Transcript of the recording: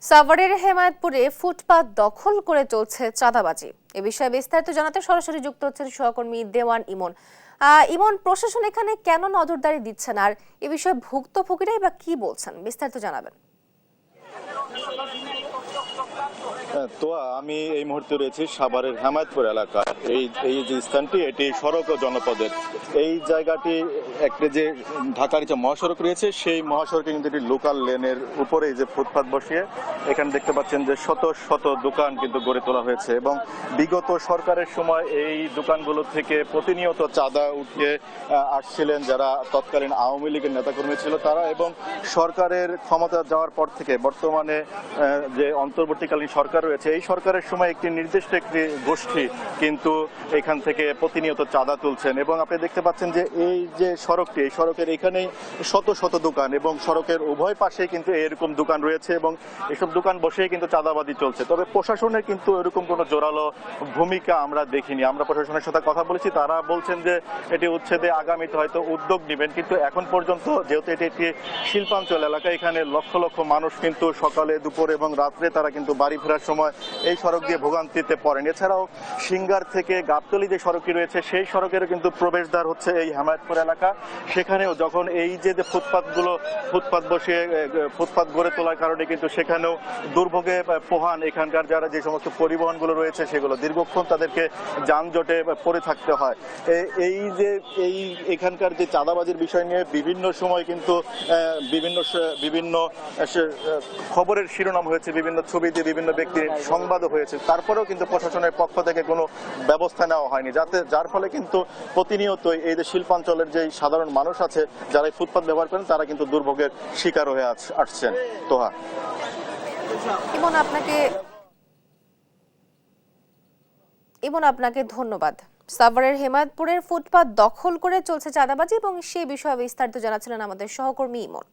সাভারের হেমায়েতপুরে ফুটপাত দখল করে চলছে চাঁদাবাজি। এ বিষয়ে বিস্তারিত জানাতে সরাসরি যুক্ত হচ্ছেন সহকর্মী দেওয়ান ইমন। ইমন, প্রশাসন এখানে কেন নজরদারি দিচ্ছেন আর এ বিষয়ে ভুক্তভোগীরাই বা কি বলছেন, বিস্তারিত জানাবেন। তো আমি এই মুহূর্তে রয়েছি সাভারের হেমায়েতপুর এলাকায়। এই যে স্থানটি, এটি সড়ক ও জনপদের এই জায়গাটি একটা যে ঢাকার যে মহাসড়ক রয়েছে, সেই মহাসড়কে কিন্তু এটি লোকাল লেনের উপরে যে ফুটপাত বসিয়ে এখানে দেখতে পাচ্ছেন যে শত শত দোকান কিন্তু গড়ে তোলা হয়েছে এবং বিগত সরকারের সময় এই দোকানগুলো থেকে প্রতিনিয়ত চাঁদা উঠিয়ে আসছিলেন যারা তৎকালীন আওয়ামী লীগের নেতাকর্মী ছিল তারা, এবং সরকারের ক্ষমতা যাওয়ার পর থেকে বর্তমানে যে অন্তর্বর্তীকালীন সরকার রয়েছে, এই সরকারের সময় একটি নির্দিষ্ট একটি গোষ্ঠী কিন্তু এখান থেকে প্রতিনিয়ত চাঁদা তুলছেন। এবং আপনি দেখতে পাচ্ছেন যে এই যে সড়কটি, এই সড়কের এখানেই শত শত দোকান এবং সড়কের উভয় পাশেই কিন্তু এরকম দোকান রয়েছে এবং এসব দোকান বসেই কিন্তু চাঁদাবাজি চলছে। তবে প্রশাসনের কিন্তু এরকম কোনো জোরালো ভূমিকা আমরা দেখিনি। আমরা প্রশাসনের সাথে কথা বলেছি, তারা বলছেন যে এটি উচ্ছেদে আগামীতে হয়তো উদ্যোগ নেবেন, কিন্তু এখন পর্যন্ত যেহেতু এটি একটি শিল্পাঞ্চল এলাকা, এখানে লক্ষ লক্ষ মানুষ কিন্তু সকালে, দুপুরে এবং রাত্রে তারা কিন্তু বাড়ি ফেরার সময় এই সড়ক দিয়ে ভোগান্তিতে পড়েন। এছাড়াও সিঙ্গার থেকে গাবতলী যে সড়কটি রয়েছে, সেই সড়কেরও কিন্তু প্রবেশদ্বার হচ্ছে এই হেমায়েতপুর এলাকা। সেখানেও যখন এই যে ফুটপাত বসিয়ে ফুটপাত গড়ে তোলার কারণে কিন্তু সেখানেও দুর্ভোগে পোহান এখানকার যারা যে সমস্ত পরিবহনগুলো রয়েছে, সেগুলো দীর্ঘক্ষণ তাদেরকে যানজটে পড়ে থাকতে হয়। এই এখানকার যে চাঁদাবাজির বিষয় নিয়ে বিভিন্ন সময় কিন্তু বিভিন্ন খবরের শিরোনাম হয়েছে, বিভিন্ন ছবি দিয়ে বিভিন্ন ব্যক্তির সংবাদও হয়েছে, তারপরেও কিন্তু প্রশাসনের পক্ষ থেকে কোনো ব্যবস্থা নেওয়া হয়নি, যার ফলে কিন্তু প্রতিনিয়তই এই যে শিল্পাঞ্চলের যে সাধারণ মানুষ আছে যারা এই ফুটপাত ব্যবহার করেন, তারা কিন্তু দুর্ভোগের শিকার হয়ে আসছেন। তোহা, ইমন আপনাকে ধন্যবাদ। সাভারের হেমায়েতপুরের ফুটপাত দখল করে চলছে চাঁদাবাজি এবং সেই বিষয়ে বিস্তারিত জানাচ্ছিলেন আমাদের সহকর্মী ইমন।